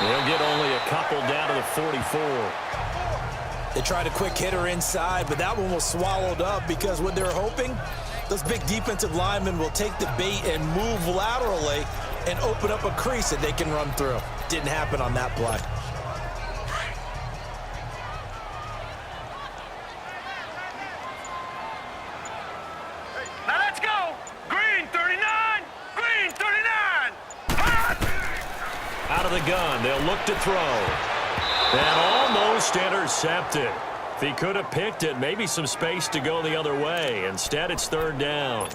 He'll get only a couple down to the 44. They tried a quick hitter inside, but that one was swallowed up because what they're hoping, those big defensive linemen will take the bait and move laterally and open up a crease that they can run through. Didn't happen on that play. Now let's go. Green 39. Green 39. Out of the gun, they'll look to throw. And almost intercepted. If he could have picked it, maybe some space to go the other way. Instead, it's third down.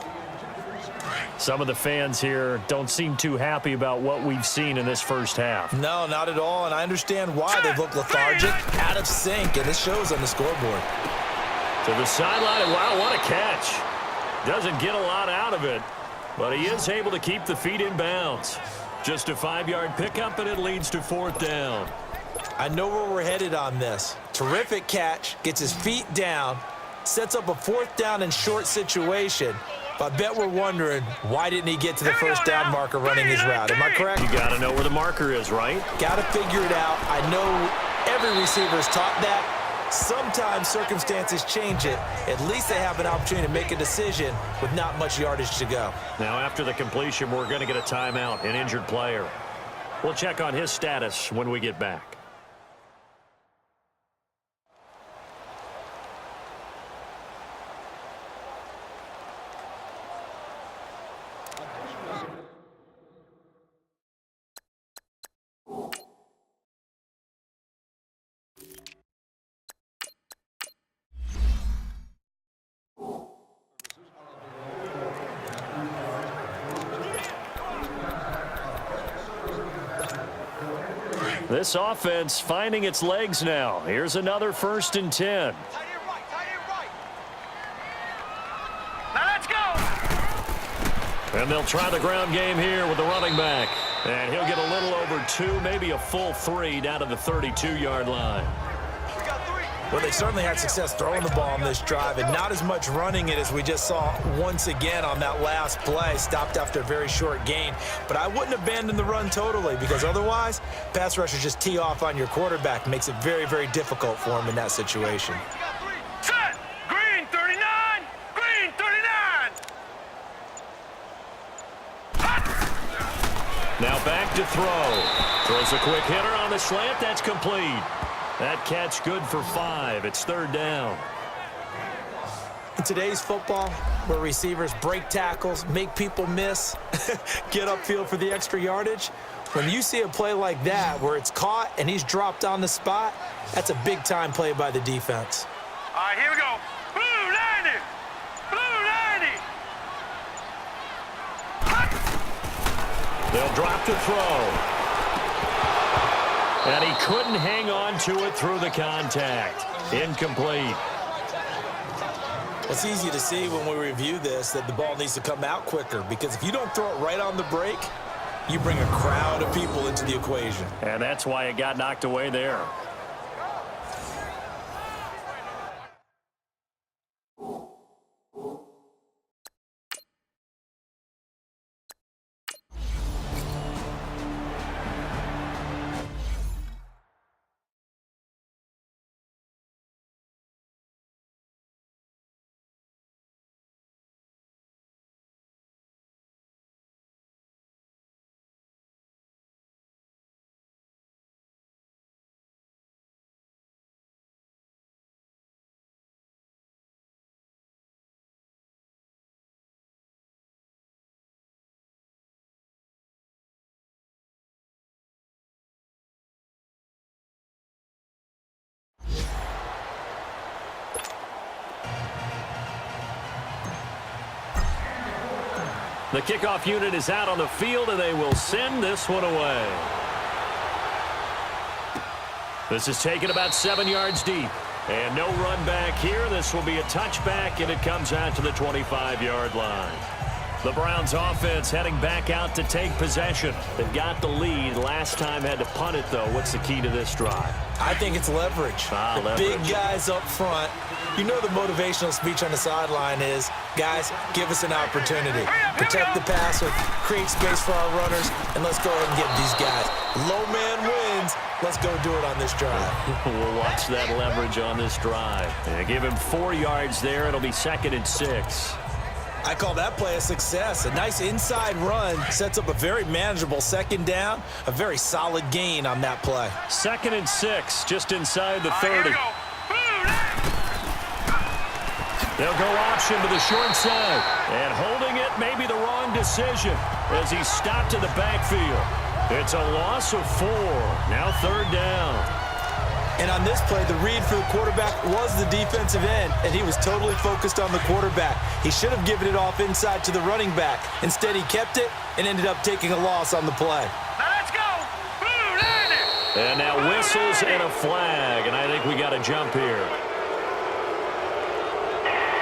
Some of the fans here don't seem too happy about what we've seen in this first half. No, not at all, and I understand why. They've looked lethargic, out of sync, and this shows on the scoreboard. To the sideline, and wow, what a catch. Doesn't get a lot out of it, but he is able to keep the feet in bounds. Just a 5-yard pickup, and it leads to fourth down. I know where we're headed on this. Terrific catch, gets his feet down, sets up a fourth down and short situation. But I bet we're wondering, why didn't he get to the first down marker running his route? Am I correct? You got to know where the marker is, right? Got to figure it out. I know every receiver is taught that. Sometimes circumstances change it. At least they have an opportunity to make a decision with not much yardage to go. Now, after the completion, we're going to get a timeout, an injured player. We'll check on his status when we get back. This offense finding its legs now. Here's another 1st and 10. Now let's go. And they'll try the ground game here with the running back. And he'll get a little over 2, maybe a full 3 down to the 32-yard line. Well, they certainly had success throwing the ball on this drive and not as much running it as we just saw once again on that last play. Stopped after a very short gain. But I wouldn't abandon the run totally because otherwise, pass rushers just tee off on your quarterback. Makes it very, very difficult for him in that situation. Set. Green 39. Green 39. Now back to throw. Throws a quick hitter on the slant. That's complete. That catch good for 5. It's third down. In today's football, where receivers break tackles, make people miss, get upfield for the extra yardage, when you see a play like that where it's caught and he's dropped on the spot, that's a big-time play by the defense. All right, here we go. Blue 90. Blue 90. They'll drop to throw. And he couldn't hang on to it through the contact. Incomplete. It's easy to see when we review this that the ball needs to come out quicker because if you don't throw it right on the break, you bring a crowd of people into the equation. And that's why it got knocked away there. The kickoff unit is out on the field, and they will send this one away. This is taken about 7 yards deep. And no run back here. This will be a touchback, and it comes out to the 25-yard line. The Browns offense heading back out to take possession. They've got the lead. Last time had to punt it, though. What's the key to this drive? I think it's leverage. The big guys up front. You know the motivational speech on the sideline is, guys, give us an opportunity. Protect the passer, create space for our runners, and let's go ahead and get these guys. Low man wins. Let's go do it on this drive. We'll watch that leverage on this drive. And give him 4 yards there. It'll be 2nd and 6. I call that play a success. A nice inside run sets up a very manageable 2nd down. A very solid gain on that play. 2nd and 6, just inside the 30. Here we go. They'll go option to the short side. And holding it may be the wrong decision as he's stopped in the backfield. It's a loss of 4. Now 3rd down. And on this play, the read for the quarterback was the defensive end, and he was totally focused on the quarterback. He should have given it off inside to the running back. Instead, he kept it and ended up taking a loss on the play. Now let's go. And now whistles and a flag, and I think we got a jump here.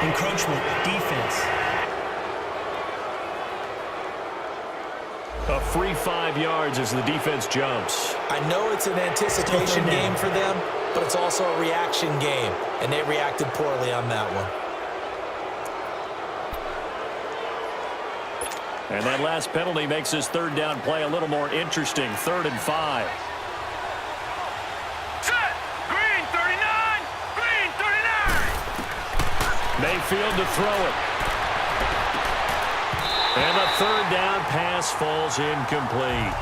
Encroachment, defense. A free 5 yards as the defense jumps. I know it's an anticipation game for them, but it's also a reaction game, and they reacted poorly on that one. And that last penalty makes this 3rd down play a little more interesting. 3rd and 5. Set. Green 39. Green 39. Mayfield to throw it. And the 3rd down pass falls incomplete.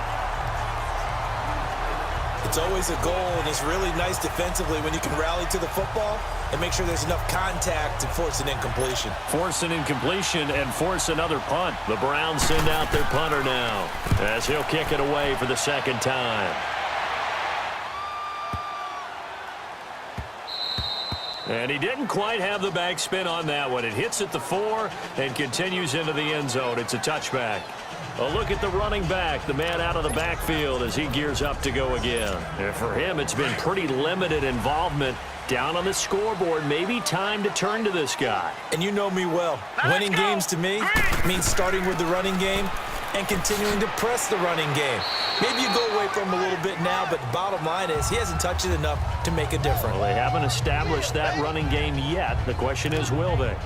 It's always a goal, and it's really nice defensively when you can rally to the football and make sure there's enough contact to force an incompletion. Force an incompletion and force another punt. The Browns send out their punter now as he'll kick it away for the 2nd time. And he didn't quite have the backspin on that one. It hits at the 4 and continues into the end zone. It's a touchback. A look at the running back, the man out of the backfield as he gears up to go again. And for him, it's been pretty limited involvement down on the scoreboard. Maybe time to turn to this guy. And you know me well. Winning games to me means starting with the running game and continuing to press the running game. Maybe you go away from him a little bit now, but the bottom line is he hasn't touched it enough to make a difference. Well, they haven't established that running game yet. The question is, will they?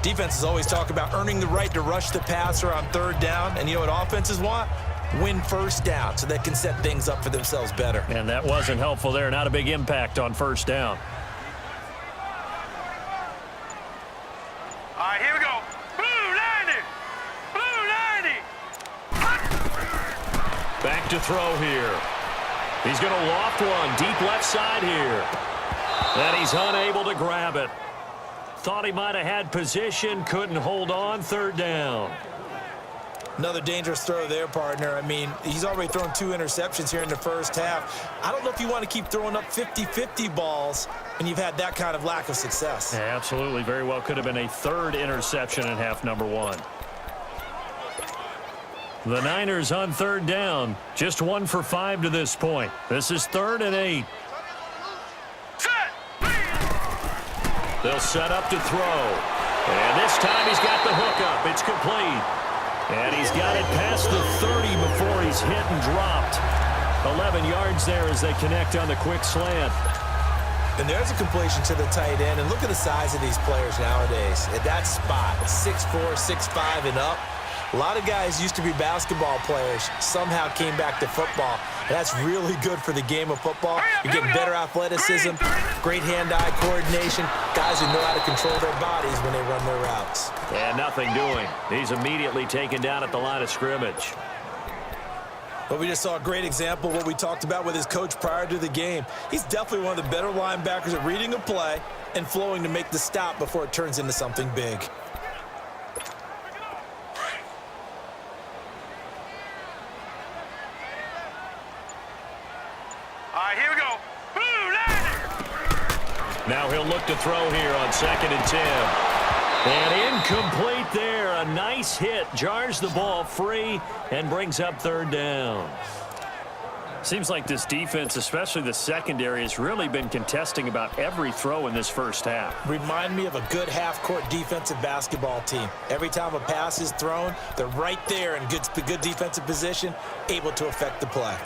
Defenses always talk about earning the right to rush the passer on 3rd down, and you know what offenses want? Win 1st down so they can set things up for themselves better. And that wasn't helpful there. Not a big impact on 1st down. All right, here we go. Blue 90. Blue 90. Back to throw here. He's going to loft one deep left side here. And he's unable to grab it. Thought he might have had position, couldn't hold on. 3rd down. Another dangerous throw there, partner. I mean, he's already thrown 2 interceptions here in the 1st half. I don't know if you want to keep throwing up 50-50 balls when you've had that kind of lack of success. Yeah, absolutely. Very well could have been a 3rd interception in half number 1. The Niners on 3rd down. Just 1 for 5 to this point. This is 3rd and 8. Set. They'll set up to throw. And this time he's got the hookup. It's complete. And he's got it past the 30 before he's hit and dropped. 11 yards there as they connect on the quick slant. And there's a completion to the tight end. And look at the size of these players nowadays. At that spot, 6'4", 6'5", and up. A lot of guys used to be basketball players, somehow came back to football. That's really good for the game of football. You're getting better athleticism, great hand-eye coordination, guys who know how to control their bodies when they run their routes. And nothing doing. He's immediately taken down at the line of scrimmage. But we just saw a great example of what we talked about with his coach prior to the game. He's definitely one of the better linebackers at reading a play and flowing to make the stop before it turns into something big. All right, here we go. Blue 90. Now he'll look to throw here on 2nd and 10. And incomplete there. A nice hit. Jars the ball free and brings up 3rd down. Seems like this defense, especially the secondary, has really been contesting about every throw in this 1st half. Remind me of a good half-court defensive basketball team. Every time a pass is thrown, they're right there in good defensive position, able to affect the play.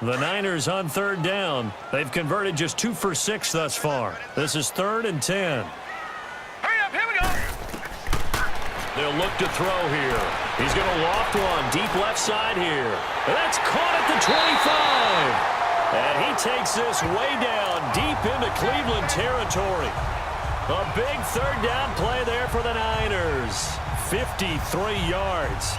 The Niners on 3rd down. They've converted just 2 for 6 thus far. This is 3rd and 10. Hurry up, here we go. They'll look to throw here. He's going to loft one deep left side here. That's caught at the 25. takes this way down deep into Cleveland territory. A big third down play there for the Niners. 53 yards.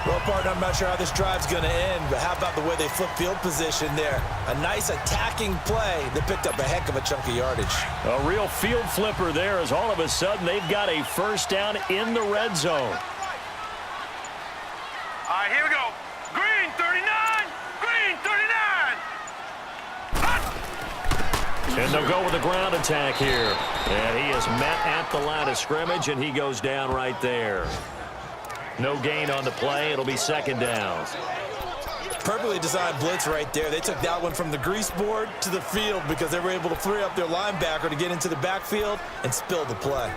Well, partner, I'm not sure how this drive's going to end, but how about the way they flip field position there? A nice attacking play that picked up a heck of a chunk of yardage. A real field flipper there as all of a sudden they've got a first down in the red zone. All right, here we go. Green 39. Green 39. And they'll go with a ground attack here. And he is met at the line of scrimmage, and he goes down right there. No gain on the play. It'll be second down. Perfectly designed blitz right there. They took that one from the grease board to the field because they were able to free up their linebacker to get into the backfield and spill the play.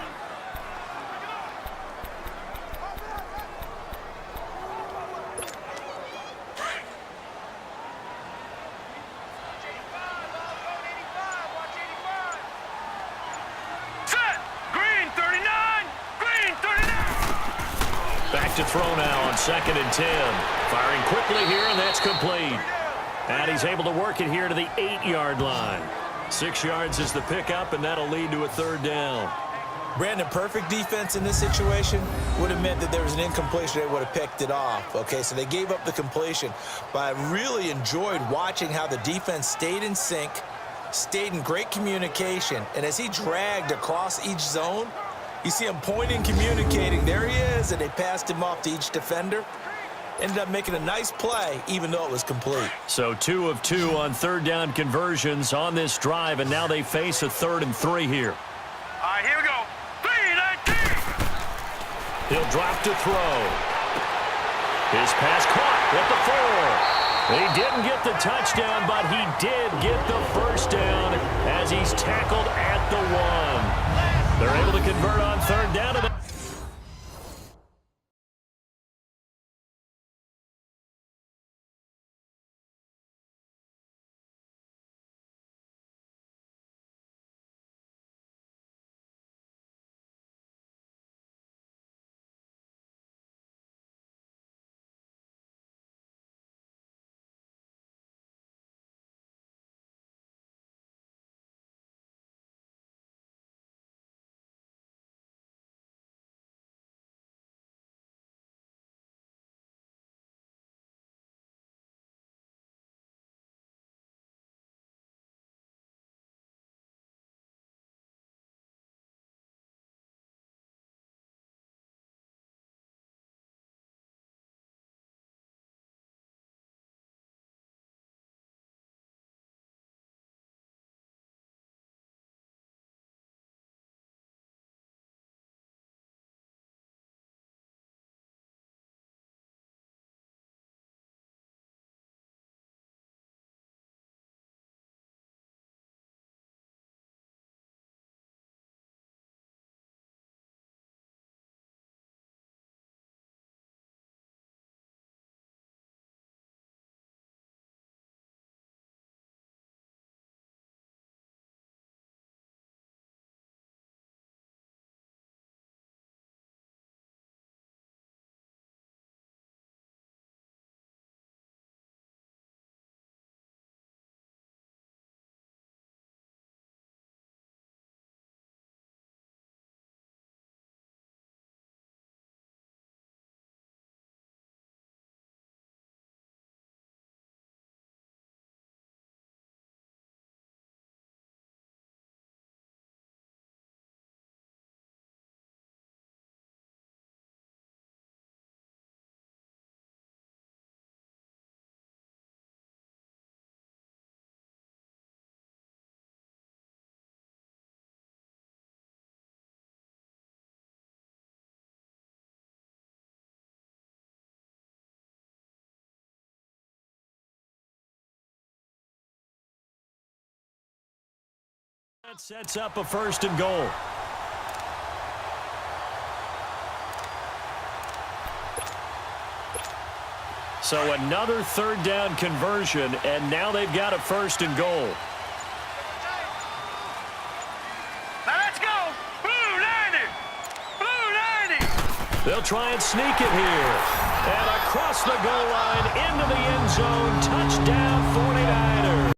To throw now on 2nd and 10. Firing quickly here, and that's complete. And he's able to work it here to the 8-yard line. 6 yards is the pickup, and that'll lead to a third down. Brandon, perfect defense in this situation would have meant that there was an incompletion. They would have picked it off. Okay, so they gave up the completion. But I really enjoyed watching how the defense stayed in sync, stayed in great communication, and as he dragged across each zone, you see him pointing, communicating. There he is, and they passed him off to each defender. Ended up making a nice play, even though it was complete. So 2 of 2 on third down conversions on this drive, and now they face a 3rd and 3 here. All right, here we go. 3-19. He'll drop to throw. His pass caught at the 4. He didn't get the touchdown, but he did get the first down as he's tackled at the 1. They're able to convert on third down. That sets up a 1st and goal. So another third down conversion, and now they've got a 1st and goal. Now let's go. Blue 90. Blue 90. They'll try and sneak it here. And across the goal line into the end zone. Touchdown 49ers.